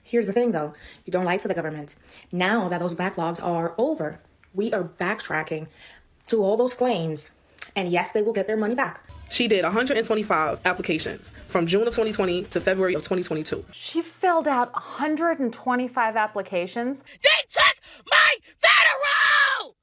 Here's the thing though, you don't lie to the government. Now that those backlogs are over, we are backtracking to all those claims, and yes, they will get their money back. She did 125 applications from June of 2020 to February of 2022. She filled out 125 applications. They took my federal!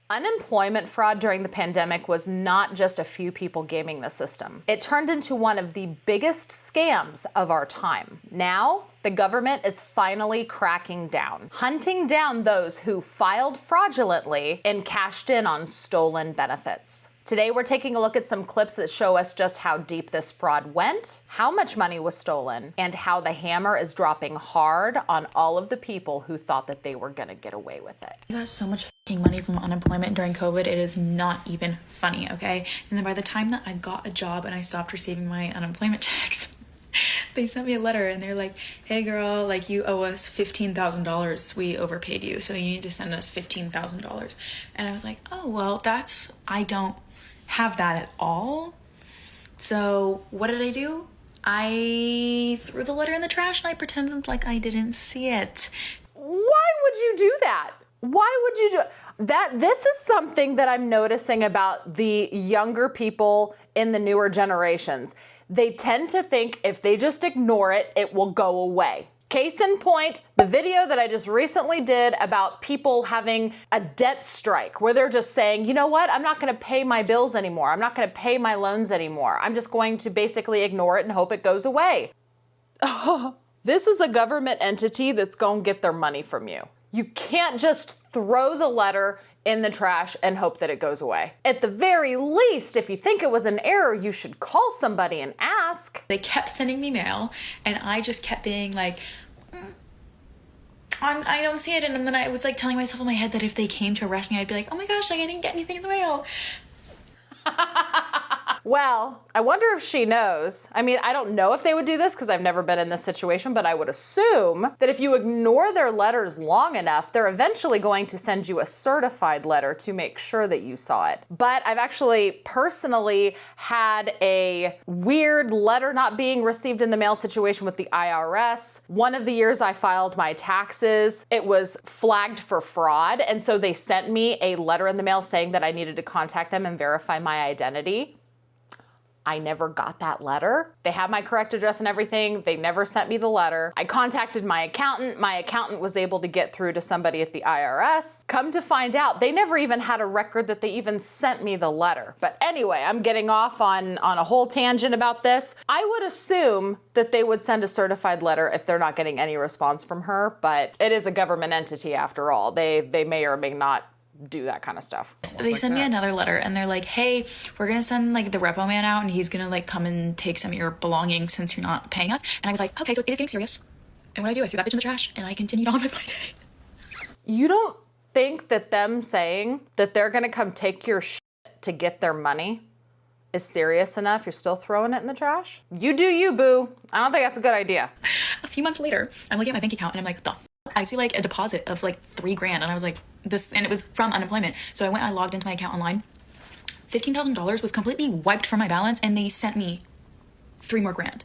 Unemployment fraud during the pandemic was not just a few people gaming the system. It turned into one of the biggest scams of our time. Now, the government is finally cracking down, hunting down those who filed fraudulently and cashed in on stolen benefits. Today, we're taking a look at some clips that show us just how deep this fraud went, how much money was stolen, and how the hammer is dropping hard on all of the people who thought that they were gonna get away with it. I got so much fucking money from unemployment during COVID, it is not even funny, okay? And then by the time that I got a job and I stopped receiving my unemployment checks, they sent me a letter and they're like, hey girl, like you owe us $15,000. We overpaid you, so you need to send us $15,000. And I was like, oh, well, I don't have that at all. So what did I do? I threw the letter in the trash and I pretended like I didn't see it. Why would you do that? Why would you do that? This is something that I'm noticing about the younger people in the newer generations. They tend to think if they just ignore it, it will go away. Case in point, the video that I just recently did about people having a debt strike, where they're just saying, you know what, I'm not gonna pay my bills anymore. I'm not gonna pay my loans anymore. I'm just going to basically ignore it and hope it goes away. This is a government entity that's gonna get their money from you. You can't just throw the letter in the trash and hope that it goes away. At the very least, if you think it was an error, you should call somebody and ask. They kept sending me mail and I just kept being like, I don't see it. And then I was like telling myself in my head that if they came to arrest me, I'd be like, oh my gosh, like I didn't get anything in the mail. Well, I wonder if she knows. I mean, I don't know if they would do this because I've never been in this situation, but I would assume that if you ignore their letters long enough, they're eventually going to send you a certified letter to make sure that you saw it. But I've actually personally had a weird letter not being received in the mail situation with the IRS. One of the years I filed my taxes, it was flagged for fraud. And so they sent me a letter in the mail saying that I needed to contact them and verify my identity. I never got that letter. They have my correct address and everything. They never sent me the letter. I contacted my accountant. My accountant was able to get through to somebody at the IRS. Come to find out, they never even had a record that they even sent me the letter. But anyway, I'm getting off on a whole tangent about this. I would assume that they would send a certified letter if they're not getting any response from her, but it is a government entity after all. They may or may not do that kind of stuff. They send me another letter and they're like, hey, we're gonna send like the repo man out and he's gonna like come and take some of your belongings since you're not paying us. And I was like, okay, so it is getting serious. And what do? I threw that bitch in the trash and I continued on with my day. You don't think that them saying that they're gonna come take your shit to get their money is serious enough? You're still throwing it in the trash? You do you, boo. I don't think that's a good idea. A few months later, I'm looking at my bank account and I'm like, what the fuck? I see like a deposit of like $3,000 and I was like, this, and it was from unemployment. So I went, I logged into my account online. $15,000 was completely wiped from my balance and they sent me $3 more grand.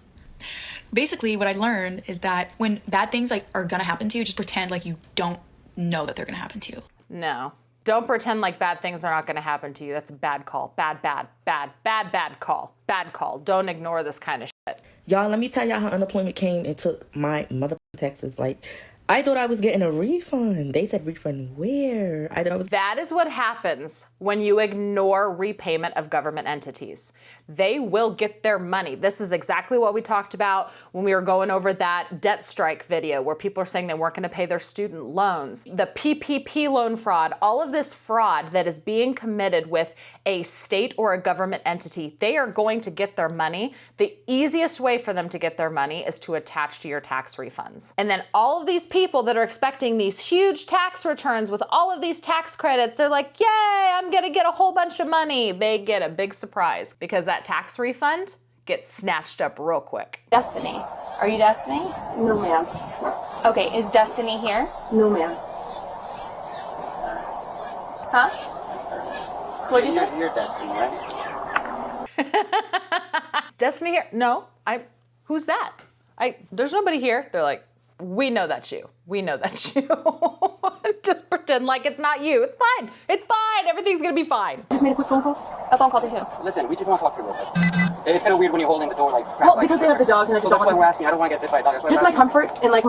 Basically what I learned is that when bad things like are gonna happen to you, just pretend like you don't know that they're gonna happen to you. No, don't pretend like bad things are not gonna happen to you. That's a bad call. Bad call. Bad call. Don't ignore this kind of shit. Y'all, let me tell y'all how unemployment came and took my mother taxes. Like, I thought I was getting a refund. They said refund where? I thought I was... That is what happens when you ignore repayment of government entities. They will get their money. This is exactly what we talked about when we were going over that debt strike video where people are saying they weren't going to pay their student loans. The PPP loan fraud, all of this fraud that is being committed with a state or a government entity, they are going to get their money. The easiest way for them to get their money is to attach to your tax refunds. And then all of these people that are expecting these huge tax returns with all of these tax credits, they're like, yay, I'm gonna get a whole bunch of money. They get a big surprise because that tax refund gets snatched up real quick. Destiny. Are you Destiny? No, ma'am. Okay, is Destiny here? No, ma'am. Huh? What'd you say? You're Destiny, right? Is Destiny here? No. Who's that? There's nobody here. They're like, we know that's you. We know that's you. Just pretend like it's not you. It's fine. It's fine. Everything's going to be fine. Just made a quick phone call? A phone call to who? Listen, we just want to talk to you real quick. It's kind of weird when you're holding the door like... Well, because they have the dogs and I just so don't that's why want we're asking. I don't want to get bit by a dog. That's why Just we're my asking. comfort and like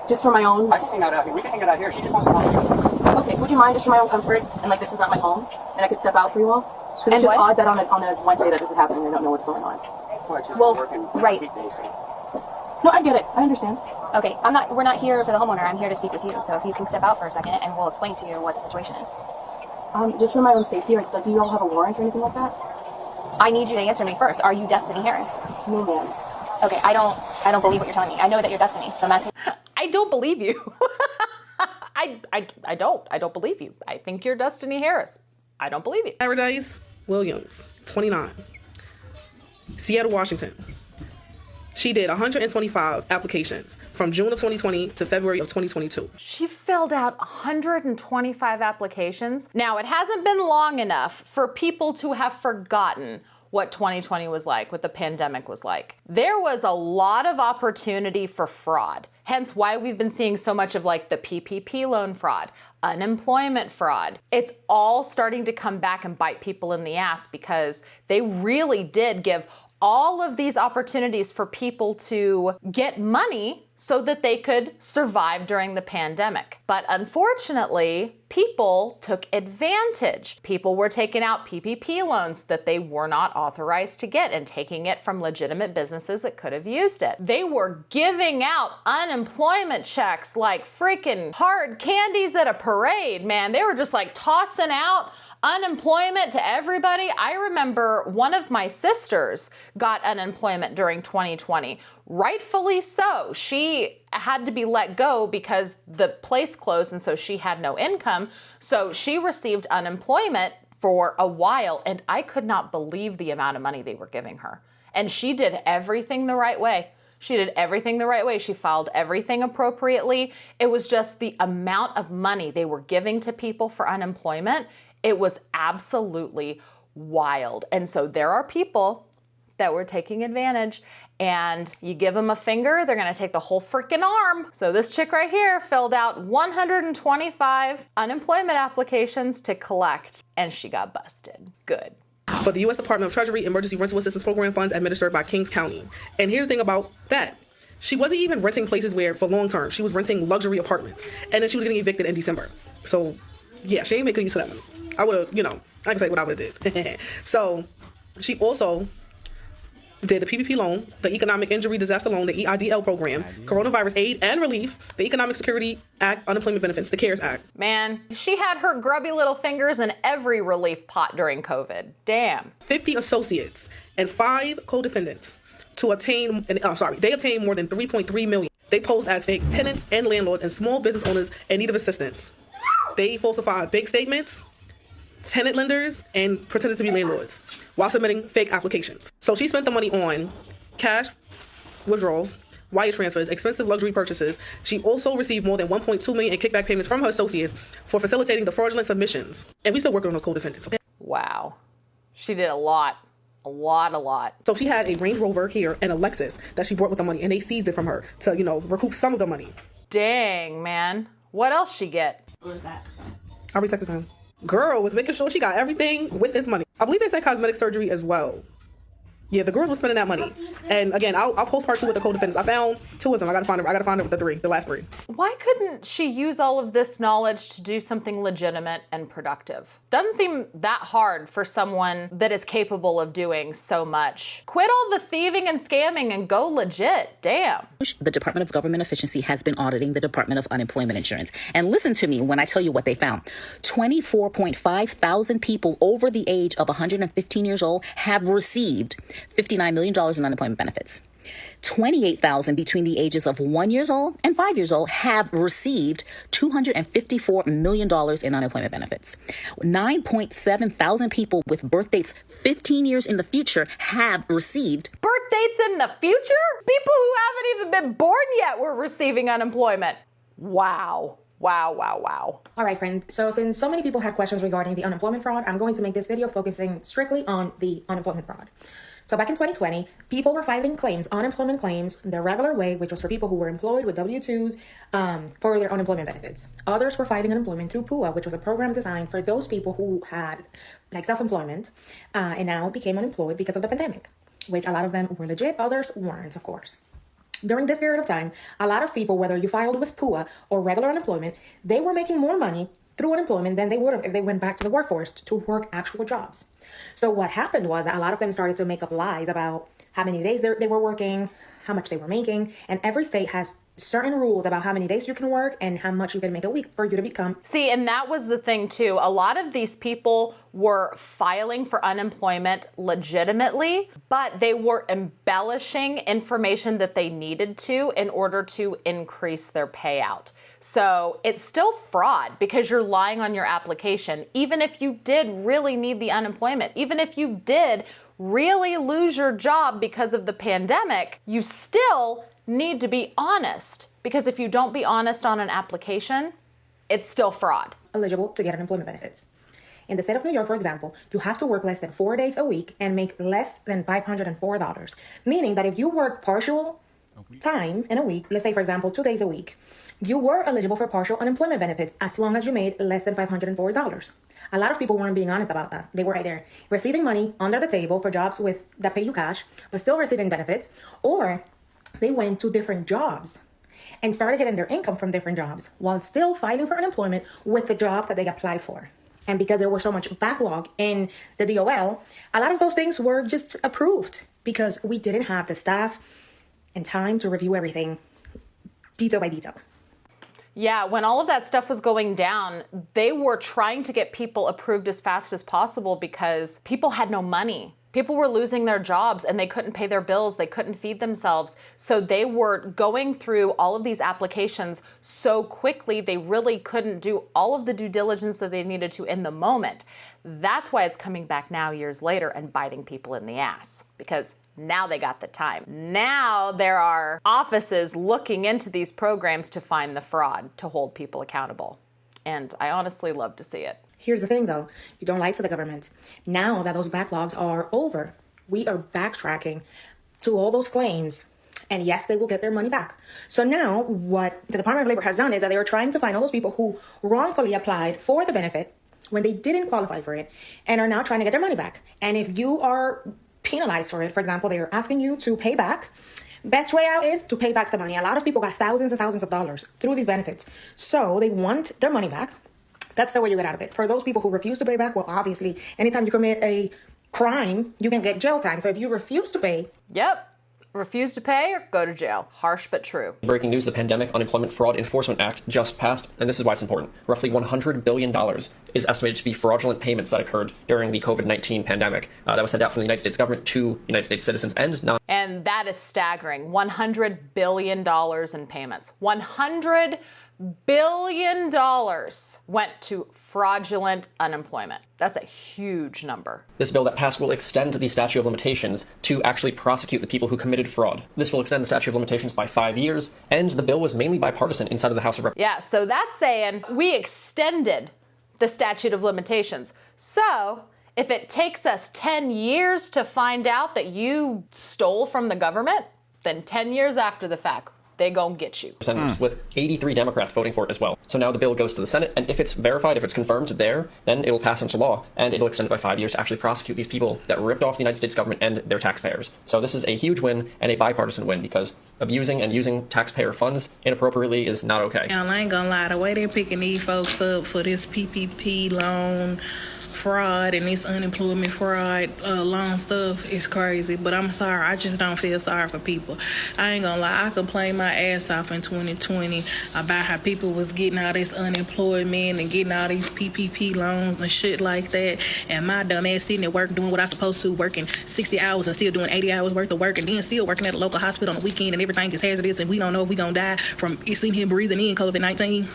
just for my own. I can hang out out here. We can hang out out here. She just wants to talk to you. Okay, would you mind just for my own comfort and like this is not my home and I could step out for you all? Because it's just odd that on a Wednesday that this is happening and I don't know what's going on. Well, it's just Well, working right. weekdays, so. No, I get it. I understand. Okay, we're not here for the homeowner. I'm here to speak with you. So if you can step out for a second and we'll explain to you what the situation is. Just for my own safety, like do you all have a warrant or anything like that? I need you to answer me first. Are you Destiny Harris? No, ma'am. Okay, I don't believe what you're telling me. I know that you're Destiny, so I'm asking. I don't believe you. I don't believe you. I think you're Destiny Harris. I don't believe you. Paradise Williams, 29, Seattle, Washington. She did 125 applications from June of 2020 to February of 2022. She filled out 125 applications. Now, it hasn't been long enough for people to have forgotten what 2020 was like, what the pandemic was like. There was a lot of opportunity for fraud, hence why we've been seeing so much of like the PPP loan fraud, unemployment fraud. It's all starting to come back and bite people in the ass because they really did give all of these opportunities for people to get money so that they could survive during the pandemic. But unfortunately, people took advantage. People were taking out PPP loans that they were not authorized to get and taking it from legitimate businesses that could have used it. They were giving out unemployment checks like freaking hard candies at a parade, man. They were just like tossing out unemployment to everybody. I remember one of my sisters got unemployment during 2020. Rightfully so. She had to be let go because the place closed and so she had no income. So she received unemployment for a while and I could not believe the amount of money they were giving her. And she did everything the right way. She did everything the right way. She filed everything appropriately. It was just the amount of money they were giving to people for unemployment. It was absolutely wild. And so there are people that were taking advantage and you give them a finger, they're gonna take the whole freaking arm. So this chick right here filled out 125 unemployment applications to collect and she got busted. Good. For the U.S. Department of Treasury Emergency Rental Assistance Program funds administered by Kings County. And here's the thing about that. She wasn't even renting places where for long term. She was renting luxury apartments. And then she was getting evicted in December. So yeah, she ain't making use of that money. I would have, I can say what I would have did. So she also did the PPP loan, the Economic Injury Disaster Loan, the EIDL program, Coronavirus Aid and Relief, the Economic Security Act, Unemployment Benefits, the CARES Act. Man, she had her grubby little fingers in every relief pot during COVID. Damn. 50 associates and 5 co-defendants they obtained more than $3.3 million. They posed as fake tenants and landlords and small business owners in need of assistance. They falsified bank statements, tenant lenders, and pretended to be landlords while submitting fake applications. So she spent the money on cash withdrawals, wire transfers, expensive luxury purchases. She also received more than $1.2 million in kickback payments from her associates for facilitating the fraudulent submissions. And we still working on those co-defendants. Okay? Wow. She did a lot. A lot. So she had a Range Rover here and a Lexus that she brought with the money, and they seized it from her to, recoup some of the money. Dang, man. What else she get? Where's that? I'll re-text him. Girl was making sure she got everything with this money. I believe they said cosmetic surgery as well. Yeah, the girls were spending that money. And again, I'll post part 2 with the co-defendants. I found 2 of them. I gotta find the last 3. Why couldn't she use all of this knowledge to do something legitimate and productive? Doesn't seem that hard for someone that is capable of doing so much. Quit all the thieving and scamming and go legit. Damn. The Department of Government Efficiency has been auditing the Department of Unemployment Insurance. And listen to me when I tell you what they found. 24.5 thousand people over the age of 115 years old have received $59 million in unemployment benefits. 28,000 between the ages of 1 year old and 5 years old have received $254 million in unemployment benefits. 9.7 thousand people with birth dates 15 years in the future have received. Birth dates in the future? People who haven't even been born yet were receiving unemployment. Wow. All right, friends. So since so many people had questions regarding the unemployment fraud, I'm going to make this video focusing strictly on the unemployment fraud. So back in 2020, people were filing claims, unemployment claims, the regular way, which was for people who were employed with W-2s for their unemployment benefits. Others were filing unemployment through PUA, which was a program designed for those people who had like self-employment and now became unemployed because of the pandemic, which a lot of them were legit, others weren't, of course. During this period of time, a lot of people, whether you filed with PUA or regular unemployment, they were making more money through unemployment than they would have if they went back to the workforce to work actual jobs. So what happened was that a lot of them started to make up lies about how many days they were working, how much they were making, and every state has certain rules about how many days you can work and how much you can make a week for you to become. See, and that was the thing too. A lot of these people were filing for unemployment legitimately, but they were embellishing information that they needed to in order to increase their payout. So it's still fraud because you're lying on your application. Even if you did really need the unemployment, even if you did really lose your job because of the pandemic, you still need to be honest, because if you don't be honest on an application, it's still fraud. Eligible to get unemployment benefits. In the state of New York, for example, you have to work less than 4 days a week and make less than $504, meaning that if you work partial time in a week, let's say, for example, 2 days a week, you were eligible for partial unemployment benefits as long as you made less than $504. A lot of people weren't being honest about that. They were either receiving money under the table for jobs that pay you cash, but still receiving benefits, or they went to different jobs and started getting their income from different jobs while still filing for unemployment with the job that they applied for. And because there was so much backlog in the DOL, a lot of those things were just approved because we didn't have the staff and time to review everything detail by detail. Yeah, when all of that stuff was going down, they were trying to get people approved as fast as possible because people had no money. People were losing their jobs and they couldn't pay their bills. They couldn't feed themselves. So they were going through all of these applications so quickly, they really couldn't do all of the due diligence that they needed to in the moment. That's why it's coming back now years later and biting people in the ass, because now they got the time. Now there are offices looking into these programs to find the fraud, to hold people accountable. And I honestly love to see it. Here's the thing though, you don't lie to the government. Now that those backlogs are over, we are backtracking to all those claims. And yes, they will get their money back. So now what the Department of Labor has done is that they are trying to find all those people who wrongfully applied for the benefit when they didn't qualify for it and are now trying to get their money back. And if you are penalized for it, for example, they are asking you to pay back, best way out is to pay back the money. A lot of people got thousands and thousands of dollars through these benefits. So they want their money back. That's the way you get out of it. For those people who refuse to pay back, well, obviously, anytime you commit a crime, you can get jail time. So if you refuse to pay... Yep. Refuse to pay or go to jail. Harsh but true. Breaking news, the Pandemic Unemployment Fraud Enforcement Act just passed, and this is why it's important. Roughly $100 billion is estimated to be fraudulent payments that occurred during the COVID-19 pandemic. That was sent out from the United States government to United States citizens and non. And that is staggering. $100 billion in payments. $100 billion went to fraudulent unemployment. That's a huge number. This bill that passed will extend the statute of limitations to actually prosecute the people who committed fraud. This will extend the statute of limitations by 5 years, and the bill was mainly bipartisan inside of the House of Representatives. Yeah, so that's saying we extended the statute of limitations. So if it takes us 10 years to find out that you stole from the government, then 10 years after the fact, they gonna get you. With 83 Democrats voting for it as well. So now the bill goes to the Senate, and if it's verified, if it's confirmed there, then it'll pass into law, and it'll extend it by 5 years to actually prosecute these people that ripped off the United States government and their taxpayers. So this is a huge win and a bipartisan win, because abusing and using taxpayer funds inappropriately is not okay. Now, I ain't gonna lie, the way they're picking these folks up for this PPP loan fraud and this unemployment fraud loan stuff is crazy, but I'm sorry, I just don't feel sorry for people. I ain't gonna lie, I complained my ass off in 2020 about how people was getting all this unemployment and getting all these PPP loans and shit like that, and my dumb ass sitting at work doing what I supposed to, working 60 hours and still doing 80 hours worth of work, and then still working at a local hospital on the weekend, and everything is hazardous, and we don't know if we gonna die from sitting here breathing in COVID-19.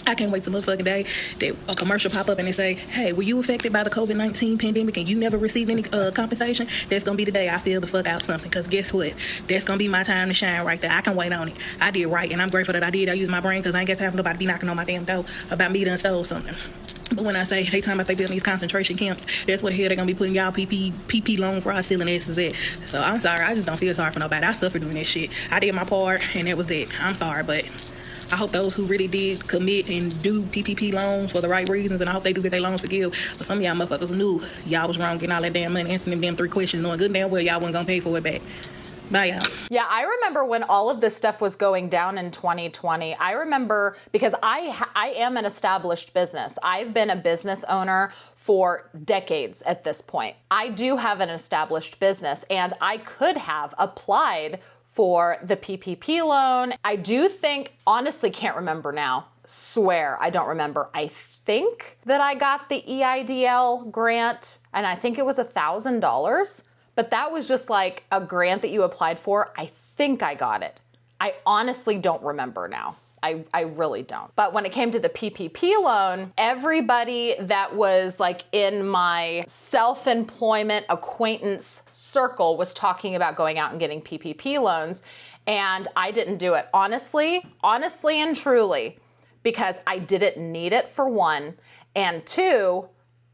I can't wait till motherfucking day that a commercial pop up and they say, hey, were you affected by the COVID-19 pandemic and you never received any compensation? That's going to be the day I feel the fuck out something, because guess what? That's going to be my time to shine right there. I can wait on it. I did right, and I'm grateful that I did. I used my brain, because I ain't got time for nobody to be knocking on my damn door about me done stole something. But when I say they talking about they building these concentration camps, that's what the hell they're gonna be putting y'all PP loan fraud stealing asses at. So I'm sorry, I just don't feel sorry for nobody. I suffered doing that shit. I did my part, and that was that. I'm sorry, but I hope those who really did commit and do PPP loans for the right reasons, and I hope they do get their loans forgive. But some of y'all motherfuckers knew y'all was wrong getting all that damn money, answering them damn 3 questions, knowing good and damn well y'all wasn't gonna pay for it back. Bye, y'all. Yeah, I remember when all of this stuff was going down in 2020. I remember because I am an established business. I've been a business owner for decades at this point. I do have an established business, and I could have applied for the PPP loan. I do think, honestly, can't remember now. Swear, I don't remember. I think that I got the EIDL grant, and I think it was $1,000. But that was just like a grant that you applied for. I think I got it. I honestly don't remember now. I really don't. But when it came to the PPP loan, everybody that was like in my self-employment acquaintance circle was talking about going out and getting PPP loans. And I didn't do it. Honestly and truly, because I didn't need it, for one. And two,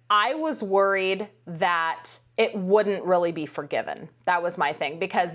I was worried that it wouldn't really be forgiven. That was my thing, because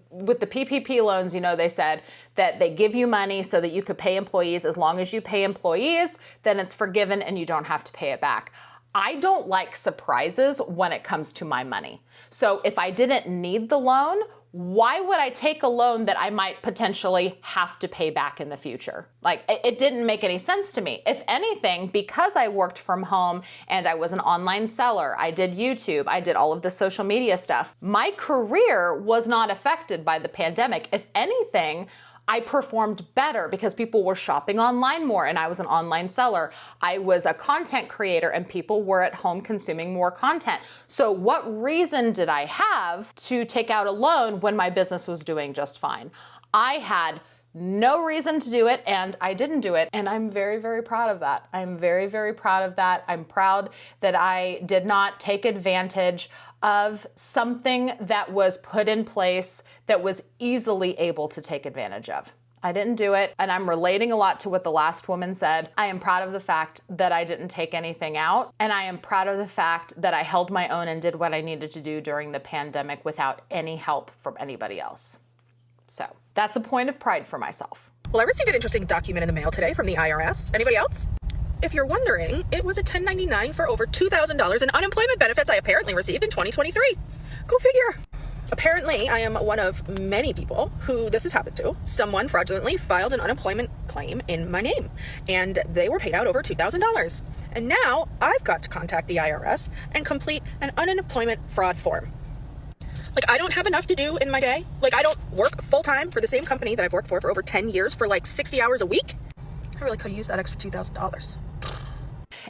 with the PPP loans, they said that they give you money so that you could pay employees. As long as you pay employees, then it's forgiven and you don't have to pay it back. I don't like surprises when it comes to my money. So if I didn't need the loan, why would I take a loan that I might potentially have to pay back in the future? Like, it didn't make any sense to me. If anything, because I worked from home and I was an online seller, I did YouTube, I did all of the social media stuff, my career was not affected by the pandemic. If anything, I performed better because people were shopping online more, and I was an online seller. I was a content creator, and people were at home consuming more content. So what reason did I have to take out a loan when my business was doing just fine? I had no reason to do it, and I didn't do it, and I'm very, very proud of that. I'm very, very proud of that. I'm proud that I did not take advantage of something that was put in place that was easily able to take advantage of. I didn't do it, and I'm relating a lot to what the last woman said. I am proud of the fact that I didn't take anything out, and I am proud of the fact that I held my own and did what I needed to do during the pandemic without any help from anybody else. So that's a point of pride for myself. Well, I received an interesting document in the mail today from the IRS. Anybody else? If you're wondering, it was a 1099 for over $2,000 in unemployment benefits I apparently received in 2023. Go figure. Apparently, I am one of many people who this has happened to. Someone fraudulently filed an unemployment claim in my name, and they were paid out over $2,000. And now I've got to contact the IRS and complete an unemployment fraud form. Like, I don't have enough to do in my day. Like, I don't work full-time for the same company that I've worked for over 10 years for like 60 hours a week. I really could have used that extra $2,000.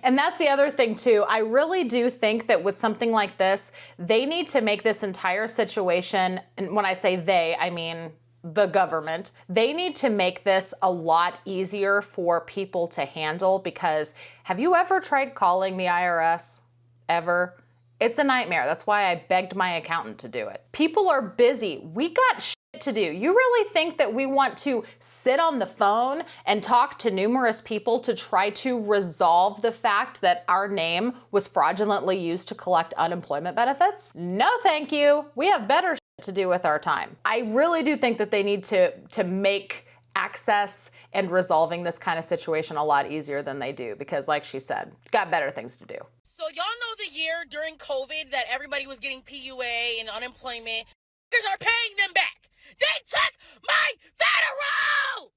And that's the other thing too. I really do think that with something like this, they need to make this entire situation, and when I say they, I mean the government, they need to make this a lot easier for people to handle, because have you ever tried calling the IRS? Ever? It's a nightmare. That's why I begged my accountant to do it. People are busy. We got shit to do. You really think that we want to sit on the phone and talk to numerous people to try to resolve the fact that our name was fraudulently used to collect unemployment benefits? No, thank you. We have better shit to do with our time. I really do think that they need to make access and resolving this kind of situation a lot easier than they do, because like she said, got better things to do. So y'all know the year during COVID that everybody was getting PUA and unemployment. Are paying them back. They took my federal!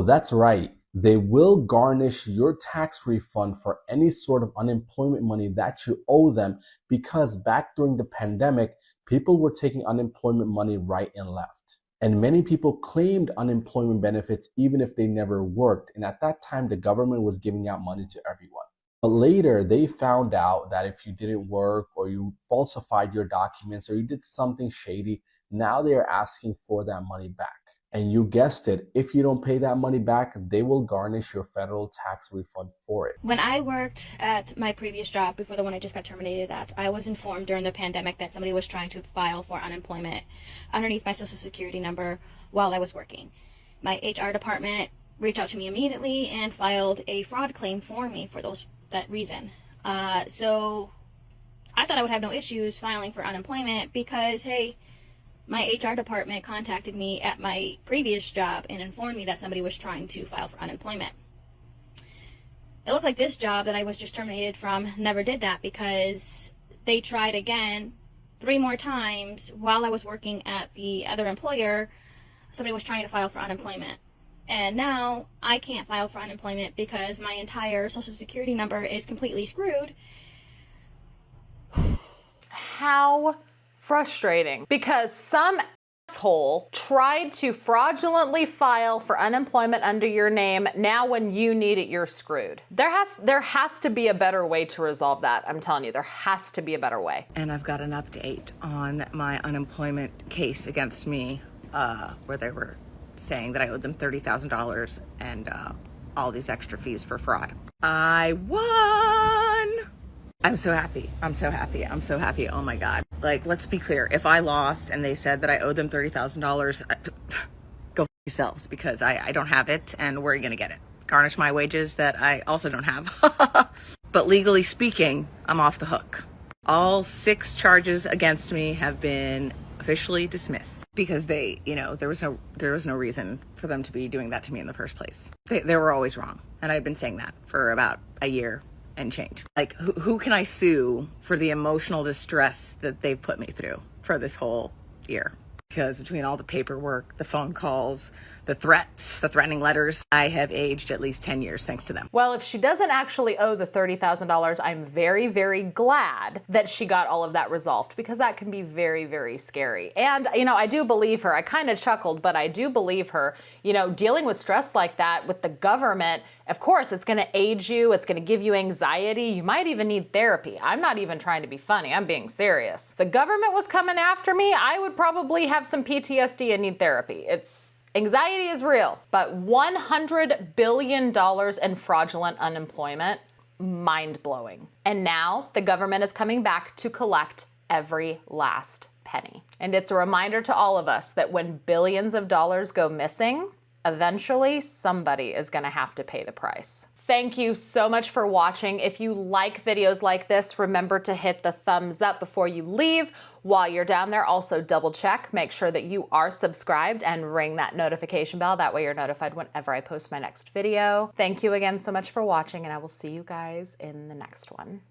That's right. They will garnish your tax refund for any sort of unemployment money that you owe them, because back during the pandemic, people were taking unemployment money right and left. And many people claimed unemployment benefits even if they never worked. And at that time, the government was giving out money to everyone. But later, they found out that if you didn't work, or you falsified your documents, or you did something shady, now they are asking for that money back. And you guessed it, if you don't pay that money back, they will garnish your federal tax refund for it. When I worked at my previous job, before the one I just got terminated at, I was informed during the pandemic that somebody was trying to file for unemployment underneath my social security number while I was working. My HR department reached out to me immediately and filed a fraud claim for me for those that reason. So I thought I would have no issues filing for unemployment because, hey, my HR department contacted me at my previous job and informed me that somebody was trying to file for unemployment. It looked like this job that I was just terminated from never did that because they tried again 3 more times while I was working at the other employer. Somebody was trying to file for unemployment. And now I can't file for unemployment because my entire social security number is completely screwed. How frustrating. Because some asshole tried to fraudulently file for unemployment under your name. Now when you need it, you're screwed. There has to be a better way to resolve that. I'm telling you, there has to be a better way. And I've got an update on my unemployment case against me, where they were saying that I owed them $30,000 and all these extra fees for fraud. I won! I'm so happy. I'm so happy. I'm so happy. Oh my God. Like, let's be clear. If I lost and they said that I owed them $30,000, go for yourselves, because I don't have it, and where are you going to get it? Garnish my wages that I also don't have. But legally speaking, I'm off the hook. All 6 charges against me have been officially dismissed because they, there was no reason for them to be doing that to me in the first place. They were always wrong. And I've been saying that for about a year and change. Like, who can I sue for the emotional distress that they've put me through for this whole year? Because between all the paperwork, the phone calls, the threats, the threatening letters, I have aged at least 10 years thanks to them. Well, if she doesn't actually owe the $30,000, I'm very, very glad that she got all of that resolved, because that can be very, very scary. And, I do believe her. I kind of chuckled, but I do believe her. Dealing with stress like that with the government, of course, it's going to age you. It's going to give you anxiety. You might even need therapy. I'm not even trying to be funny. I'm being serious. If the government was coming after me, I would probably have some PTSD and need therapy. Anxiety is real, but $100 billion in fraudulent unemployment, mind-blowing. And now the government is coming back to collect every last penny. And it's a reminder to all of us that when billions of dollars go missing, eventually somebody is going to have to pay the price. Thank you so much for watching. If you like videos like this, remember to hit the thumbs up before you leave. While you're down there, also double check, make sure that you are subscribed and ring that notification bell. That way you're notified whenever I post my next video. Thank you again so much for watching, and I will see you guys in the next one.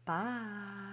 Bye.